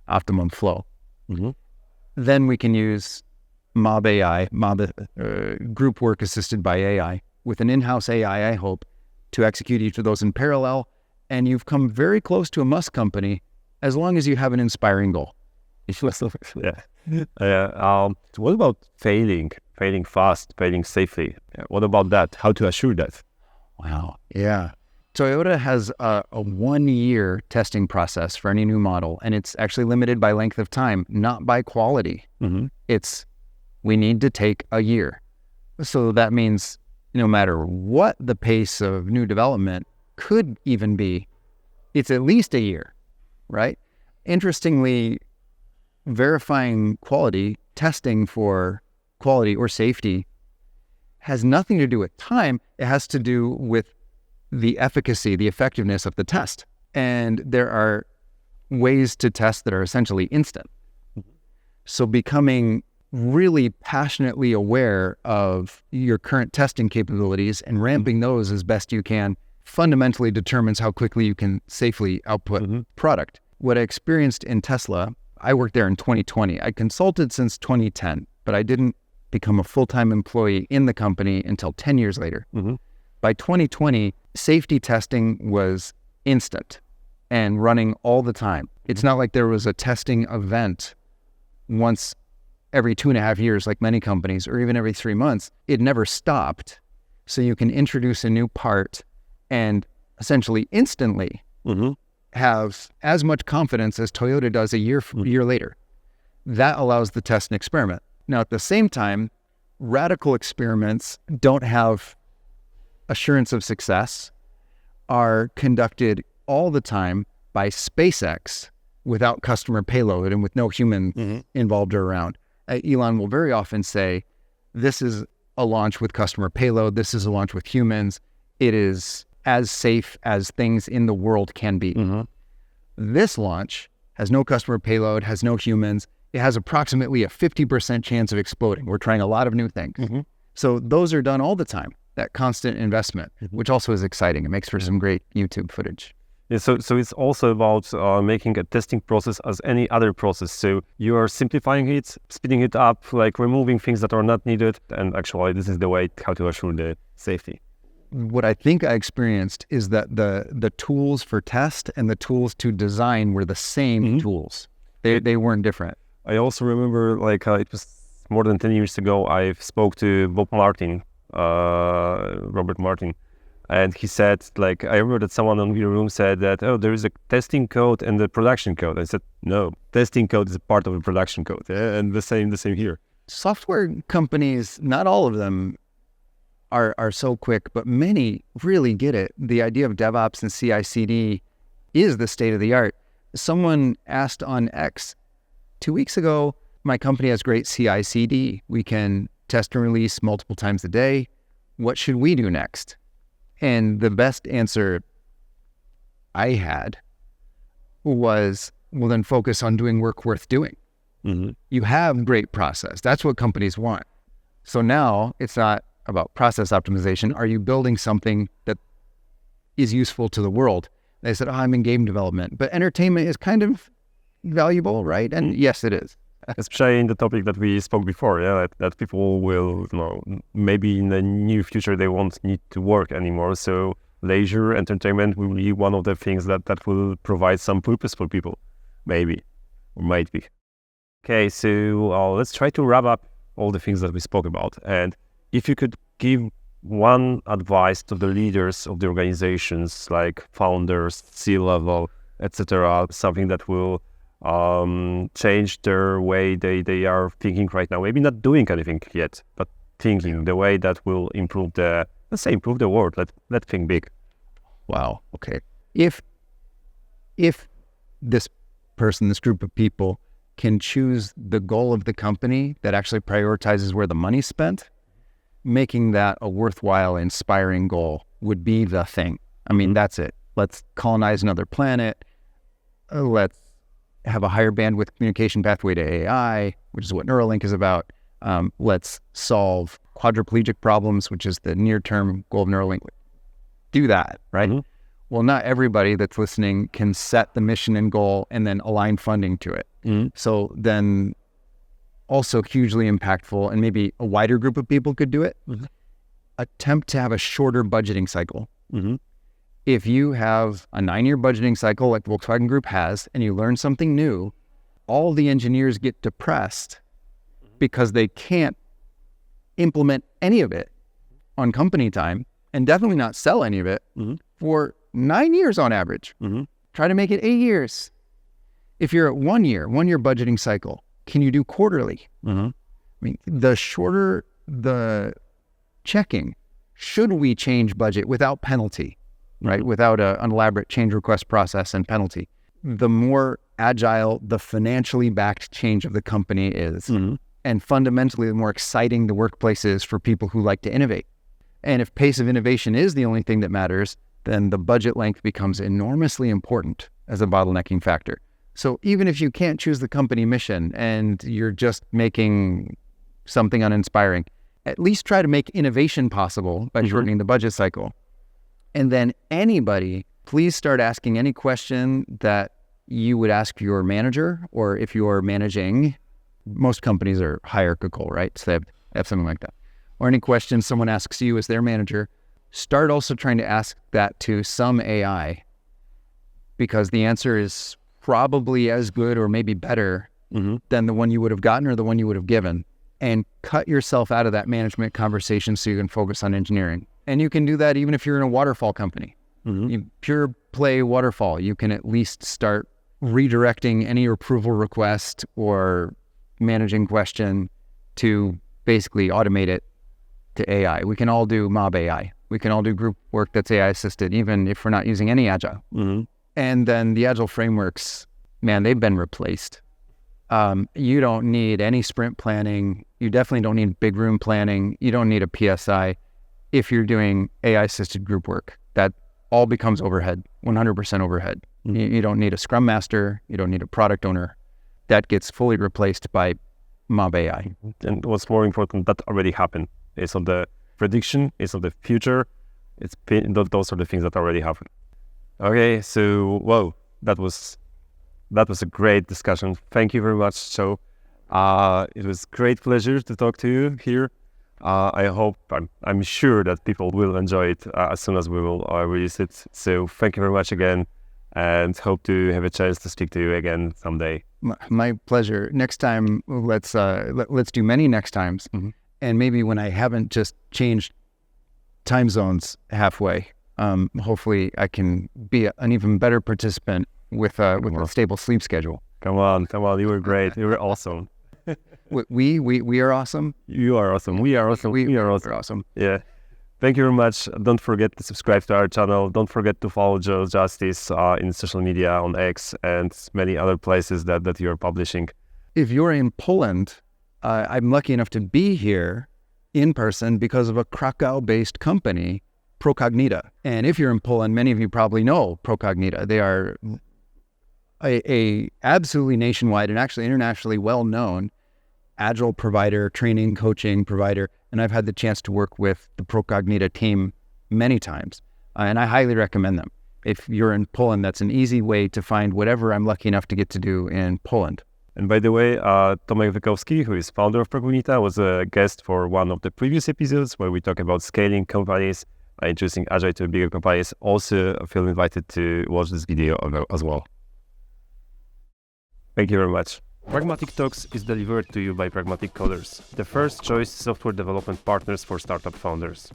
optimum flow. Then we can use mob AI, group work assisted by AI, with an in-house AI, I hope, to execute each of those in parallel. And you've come very close to a Musk company as long as you have an inspiring goal. What about failing fast, failing safely? What about that? How to assure that? Wow. Yeah. Toyota has a 1-year testing process for any new model, and it's actually limited by length of time, not by quality. We need to take a year. So that means no matter what the pace of new development could even be, it's at least a year, right? Interestingly, verifying quality, testing for quality or safety has nothing to do with time. It has to do with the efficacy, the effectiveness of the test. And there are ways to test that are essentially instant. So becoming really passionately aware of your current testing capabilities and ramping those as best you can fundamentally determines how quickly you can safely output product. What I experienced in Tesla, I worked there in 2020. I consulted since 2010, but I didn't become a full-time employee in the company until 10 years later. By 2020, safety testing was instant and running all the time. It's not like there was a testing event once every 2.5 years like many companies, or even every 3 months. It never stopped. So you can introduce a new part and essentially instantly have as much confidence as Toyota does a year later. That allows the test and experiment. Now, at the same time, radical experiments don't have assurance of success, are conducted all the time by SpaceX without customer payload and with no human involved or around. Elon will very often say, this is a launch with customer payload, this is a launch with humans, it is as safe as things in the world can be. This launch has no customer payload, has no humans, it has approximately a 50% chance of exploding. We're trying a lot of new things. So those are done all the time, that constant investment, which also is exciting. It makes for some great YouTube footage. Yeah, so it's also about making a testing process as any other process. So you are simplifying it, speeding it up, like removing things that are not needed. And actually, this is the way how to assure the safety. What I think I experienced is that the tools for test and the tools to design were the same tools. They weren't different. I also remember, like, it was more than 10 years ago, I spoke to Robert Martin. And he said, like, I remember that someone in your room said that, oh, there is a testing code and the production code. I said, no, testing code is a part of the production code. Yeah? And the same here. Software companies, not all of them are so quick, but many really get it. The idea of DevOps and CI/CD is the state of the art. Someone asked on X 2 weeks ago, my company has great CI/CD. We can test and release multiple times a day. What should we do next? And the best answer I had was, well, then focus on doing work worth doing. You have great process. That's what companies want. So now it's not about process optimization. Are you building something that is useful to the world? They said, oh, I'm in game development, but entertainment is kind of valuable, right? And yes, it is. Especially in the topic that we spoke before, yeah, that people will, maybe in the near future they won't need to work anymore. So leisure, entertainment will be one of the things that will provide some purpose for people, maybe, or might be. Okay, so let's try to wrap up all the things that we spoke about. And if you could give one advice to the leaders of the organizations, like founders, C-level, etc., something that will change their way they are thinking right now. Maybe not doing anything yet, but thinking the way that will improve the world. Let's think big. Wow. Okay. If this group of people can choose the goal of the company that actually prioritizes where the money's spent, making that a worthwhile, inspiring goal would be the thing. I mean, that's it. Let's colonize another planet. Let's have a higher bandwidth communication pathway to AI, which is what Neuralink is about. Let's solve quadriplegic problems, which is the near-term goal of Neuralink. Do that, right? Well, not everybody that's listening can set the mission and goal and then align funding to it. So then also hugely impactful, and maybe a wider group of people could do it. Attempt to have a shorter budgeting cycle. If you have a 9-year budgeting cycle like Volkswagen Group has, and you learn something new, all the engineers get depressed because they can't implement any of it on company time, and definitely not sell any of it for 9 years on average. Try to make it 8 years. If you're at 1 year budgeting cycle, can you do quarterly? I mean, the shorter the checking, should we change budget without penalty, right? Without an elaborate change request process and penalty, the more agile the financially backed change of the company is. And fundamentally, the more exciting the workplace is for people who like to innovate. And if pace of innovation is the only thing that matters, then the budget length becomes enormously important as a bottlenecking factor. So even if you can't choose the company mission and you're just making something uninspiring, at least try to make innovation possible by shortening the budget cycle. And then anybody, please start asking any question that you would ask your manager, or if you're managing, most companies are hierarchical, right? So they have something like that. Or any question someone asks you as their manager, start also trying to ask that to some AI, because the answer is probably as good or maybe better than the one you would have gotten or the one you would have given. And cut yourself out of that management conversation so you can focus on engineering. And you can do that even if you're in a waterfall company. You pure play waterfall, you can at least start redirecting any approval request or managing question to basically automate it to AI. We can all do mob AI. We can all do group work that's AI assisted, even if we're not using any Agile. And then the Agile frameworks, man, they've been replaced. You don't need any sprint planning. You definitely don't need big room planning. You don't need a PSI if you're doing AI assisted group work. That all becomes overhead, 100% overhead. You don't need a scrum master. You don't need a product owner. That gets fully replaced by mob AI. And what's more important, that already happened. It's on the prediction, it's on the future. Those are the things that already happened. Okay, so whoa, that was a great discussion. Thank you very much. So it was great pleasure to talk to you here. I'm sure that people will enjoy it as soon as we will release it. So thank you very much again, and hope to have a chance to speak to you again someday. My pleasure. Next time, let's do many next times, and maybe when I haven't just changed time zones halfway, hopefully I can be an even better participant with a stable sleep schedule. Come on, you were great. You were awesome. We are awesome. You are awesome. We are awesome. We are awesome. Yeah. Thank you very much. Don't forget to subscribe to our channel. Don't forget to follow Joe Justice in social media, on X, and many other places that you're publishing. If you're in Poland, I'm lucky enough to be here in person because of a Krakow-based company, Pragmatic. And if you're in Poland, many of you probably know Pragmatic. They are a absolutely nationwide and actually internationally well-known Agile provider, training, coaching provider. And I've had the chance to work with the Pragmatic team many times. And I highly recommend them. If you're in Poland, that's an easy way to find whatever I'm lucky enough to get to do in Poland. And by the way, Tomek Wykowski, who is founder of Pragmatic, was a guest for one of the previous episodes where we talk about scaling companies, introducing Agile to bigger companies. Also, feel invited to watch this video as well. Thank you very much. Pragmatic Talks is delivered to you by Pragmatic Coders, the first choice software development partners for startup founders.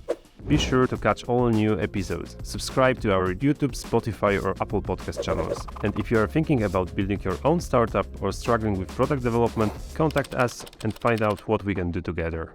Be sure to catch all new episodes. Subscribe to our YouTube, Spotify, or Apple Podcast channels. And if you are thinking about building your own startup or struggling with product development, contact us and find out what we can do together.